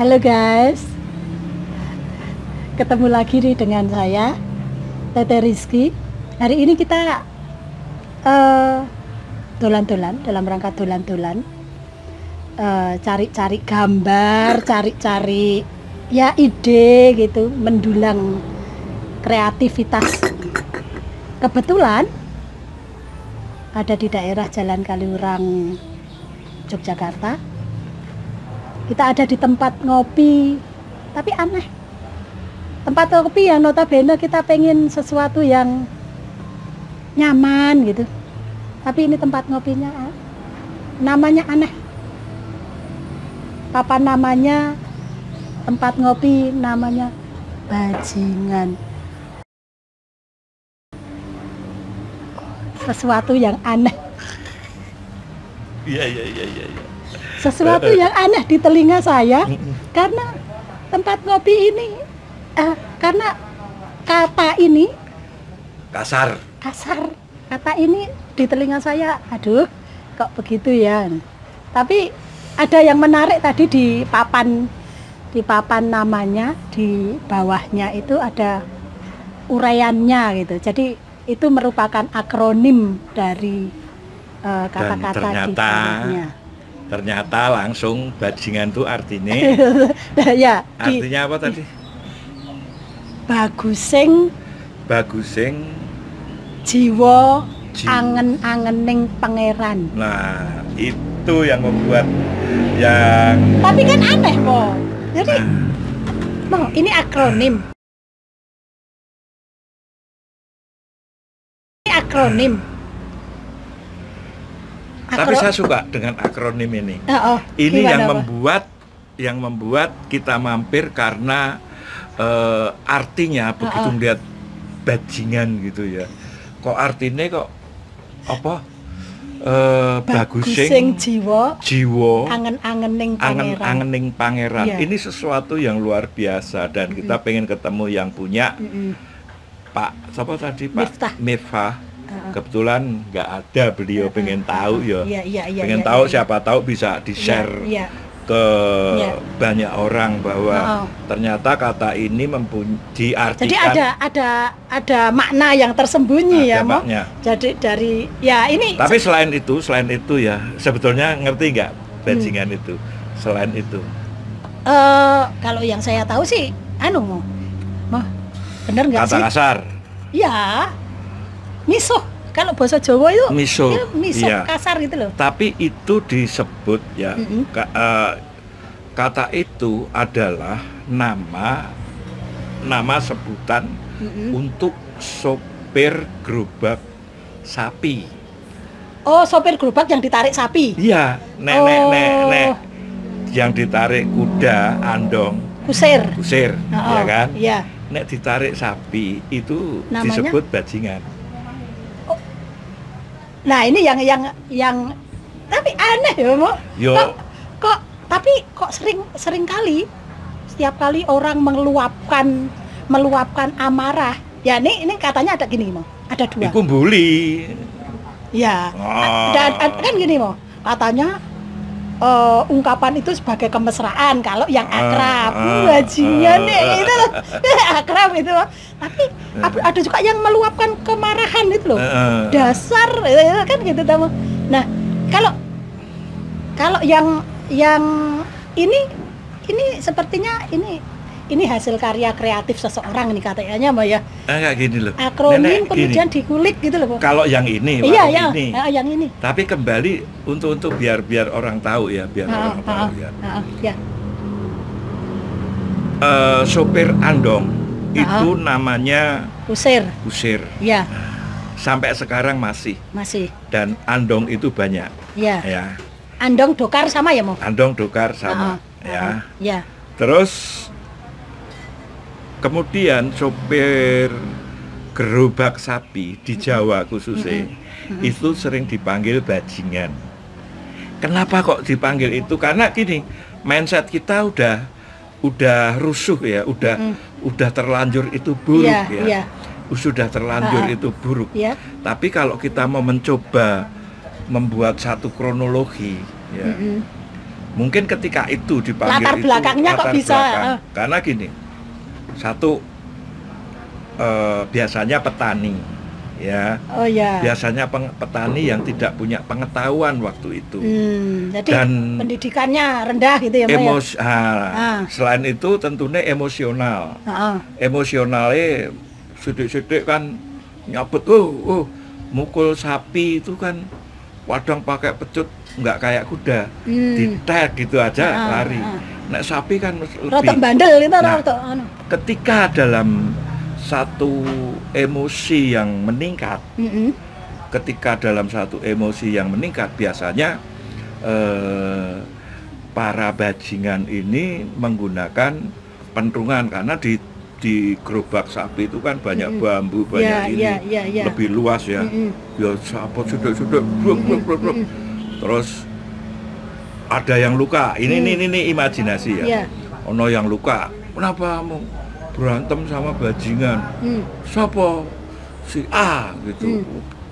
Halo guys, ketemu lagi nih dengan saya Tete Rizky. Hari ini kita dolan-dolan, dalam rangka dolan-dolan, cari-cari gambar, cari-cari ya ide gitu, mendulang kreativitas. Kebetulan ada di daerah Jalan Kaliurang, Yogyakarta. Kita ada di tempat ngopi, tapi aneh. Tempat ngopi yang notabene kita pengen sesuatu yang nyaman gitu. Tapi ini tempat ngopinya namanya aneh. Papan namanya, tempat ngopi namanya Bajingan. Sesuatu yang aneh. Iya. Sesuatu yang aneh di telinga saya karena tempat ngopi ini karena kata ini Kasar. Kata ini di telinga saya, aduh kok begitu ya. Tapi ada yang menarik tadi di papan namanya, di bawahnya itu ada uraiannya gitu. Jadi itu merupakan akronim dari kata-kata di bawahnya. Ternyata langsung bajingan itu artinya ya, artinya apa tadi? Bagusing jiwa angen-angening pangeran. Nah, itu yang membuat yang tapi kan aneh, Mo. Jadi Mo, ini akronim. Tapi saya suka dengan akronim ini. Ini yang membuat kita mampir karena artinya begitu melihat bajingan gitu ya. Kok artinya kok apa? Bagusing jiwa angen-angening pangeran. Yeah. Ini sesuatu yang luar biasa dan kita pengen ketemu yang punya. Pak siapa tadi? Pak Miftah. Kebetulan nggak ada, beliau pengen tahu ya. Pengen tahu siapa tahu bisa di-share ke banyak orang bahwa ternyata kata ini diartikan. Jadi ada makna yang tersembunyi ya, Mo. Jadi dari ya ini. Tapi selain itu ya, sebetulnya ngerti nggak bajingan itu? Selain itu. Kalau yang saya tahu sih, Mo, bener nggak sih? Kata kasar. Ya. Miso, kalau bahasa Jawa itu miso iya. Kasar gitu loh. Tapi itu disebut ya, kata itu adalah nama sebutan untuk sopir gerobak sapi. Oh, sopir gerobak yang ditarik sapi? Iya, nek yang ditarik kuda, andong, kusir, ya kan? Iya. Nek ditarik sapi itu namanya? Disebut bajingan. Nah ini yang tapi aneh ya, Mo. Tapi kok sering kali setiap kali orang meluapkan amarah. Ya ini katanya ada gini, Mo. Ada dua. Iku bully. Ya. Dan kan gini, Mo. Katanya ungkapan itu sebagai kemesraan kalau yang akrab. Bajingan itu akrab itu. Tapi ada juga yang meluapkan kemarahan itu loh. Dasar kan gitu tamu. Nah, kalau yang ini sepertinya ini hasil karya kreatif seseorang nih katanya, Mbak ya. Kayak gini loh. Akronim kemudian dikulik gitu loh, Mbak. Kalau yang ini, yang ini. Tapi kembali untuk biar orang tahu ya, orang tahu ya. Sopir andong itu namanya kusir. Ya. Sampai sekarang masih. Dan andong itu banyak. Ya. Andong dokar sama ya, Mo? Andong dokar sama. Ya. Terus kemudian sopir gerobak sapi di Jawa khususnya itu sering dipanggil bajingan. Kenapa kok dipanggil itu? Karena gini, mindset kita udah rusuh ya, udah terlanjur itu buruk ya. Sudah terlanjur itu buruk. Tapi kalau kita mau mencoba membuat satu kronologi ya. Mungkin ketika itu dipanggil latar belakangnya itu, kok latar bisa belakang. Karena gini, satu biasanya petani, ya. Oh ya. Biasanya petani yang tidak punya pengetahuan waktu itu. Jadi dan pendidikannya rendah gitu ya, Mbak. Selain itu tentunya emosional. Emosionalnya sidik-sidik kan nyabut, mukul sapi itu kan wadang pakai pecut, nggak kayak kuda, ditek gitu aja lari. Nek sapi kan lebih rotok bandel itu. Ketika dalam satu emosi yang meningkat, biasanya para bajingan ini menggunakan pentungan, karena di gerobak sapi itu kan banyak bambu, banyak lebih luas ya. Ya sapot sudut-sudut, terus ada yang luka. Ini imajinasi ya. Ono yang luka, kenapa mau berantem sama bajingan? Siapa? Si A gitu.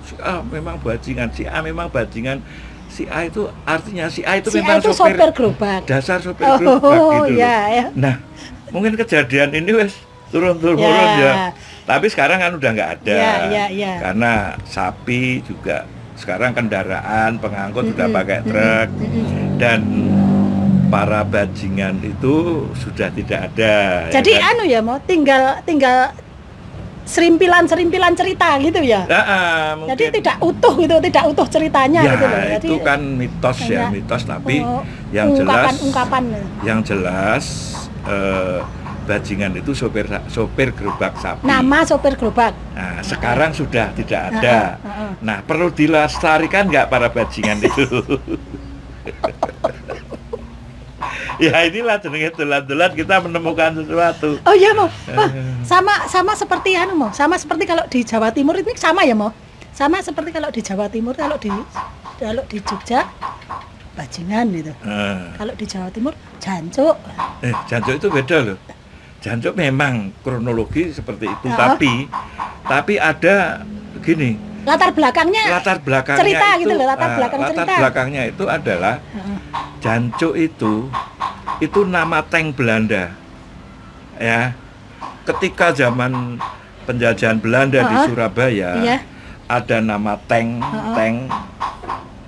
Si A memang bajingan, si A itu artinya si A itu si memang A itu sopir gerobak. Dasar sopir gerobak gitu. Nah, mungkin kejadian ini wes turun-turun ya. Tapi sekarang kan udah nggak ada. Karena sapi juga sekarang kendaraan pengangkut sudah pakai truk, dan para bajingan itu sudah tidak ada. Jadi ya kan? Mau tinggal serimpilan cerita gitu ya. Mungkin. Jadi tidak utuh ceritanya ya, gitu loh. Jadi itu kan mitos tapi yang jelas bajingan itu sopir gerobak sapi. Nama sopir gerobak. Nah, sekarang sudah tidak ada. Nah, perlu dilestarikan nggak para bajingan itu? Ya inilah jenenge dolan-dolan kita menemukan sesuatu. Oh iya, Mo. Sama seperti sama seperti kalau di Jawa Timur ini sama ya, Mo. Sama seperti kalau di Jawa Timur, kalau di Jogja bajingan gitu. Kalau di Jawa Timur jancuk. Jancuk itu beda loh. Jancuk memang kronologi seperti itu, tapi ada gini. Latar belakangnya cerita itu, gitu loh, latar belakangnya itu adalah jancuk itu nama tank Belanda. Ya. Ketika zaman penjajahan Belanda di Surabaya, ada nama tank.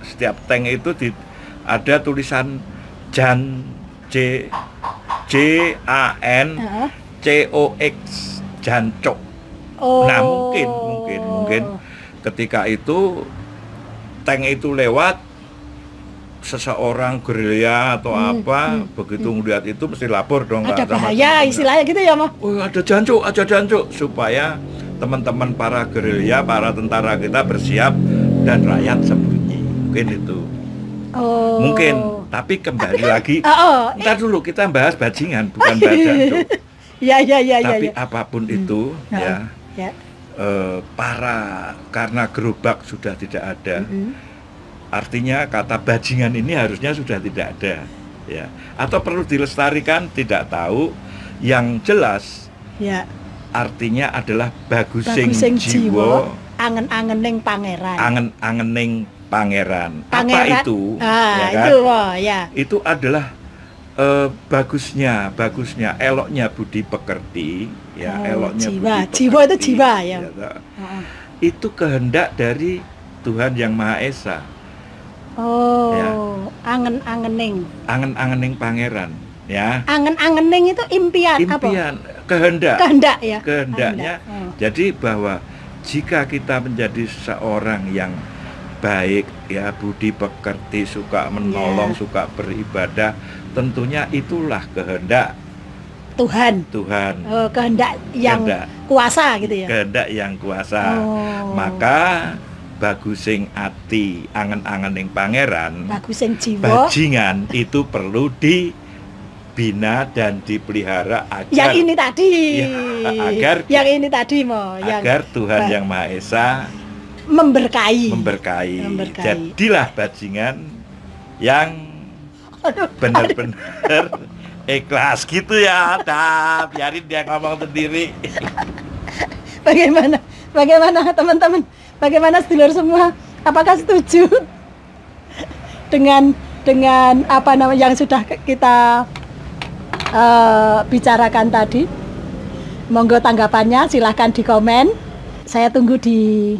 Setiap tank itu ada tulisan Jan Jan COX jancuk. Nah, mungkin ketika itu tank itu lewat, seseorang gerilya atau begitu melihat itu mesti lapor dong. Ada bahaya istilahnya gitu ya, Mo. Ada jancuk supaya teman-teman para gerilya, para tentara kita bersiap dan rakyat sembunyi. Mungkin itu. Mungkin, tapi kembali lagi. Ntar dulu kita bahas bajingan, bukan bahas jancuk. Tapi apapun itu karena gerobak sudah tidak ada. Artinya kata bajingan ini harusnya sudah tidak ada, ya. Atau perlu dilestarikan, tidak tahu. Yang jelas, artinya adalah bagusing jiwa, angen-angening pangeran. Apa itu? Itu adalah bagusnya, eloknya budi pekerti, ya. Eloknya jiwa itu jiwa ya. Itu kehendak dari Tuhan Yang Maha Esa. Angen-angening pangeran, ya. Angen-angening itu impian apa? Kehendak ya. Kehendaknya. Jadi bahwa jika kita menjadi seorang yang baik, ya, budi pekerti, suka menolong, suka beribadah, tentunya itulah kehendak Tuhan. Kehendak yang kuasa gitu ya. Kehendak yang kuasa. Maka bagusing ati, angen-angening pangeran, bagusing jiwa, bajingan itu perlu dibina dan dipelihara agar yang ini tadi, agar Tuhan Yang Maha Esa memberkahi. Jadilah bajingan yang benar-benar ikhlas gitu ya. Biarin dia ngomong sendiri. Bagaimana teman-teman? Bagaimana sedulur semua? Apakah setuju dengan dengan apa namanya yang sudah kita bicarakan tadi. Monggo tanggapannya silahkan di komen. Saya tunggu di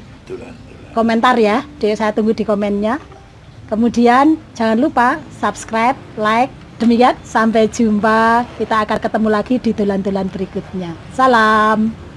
komentar ya. Saya tunggu di komennya. Kemudian jangan lupa subscribe, like. Demikian, sampai jumpa. Kita akan ketemu lagi di tulan-tulan berikutnya. Salam.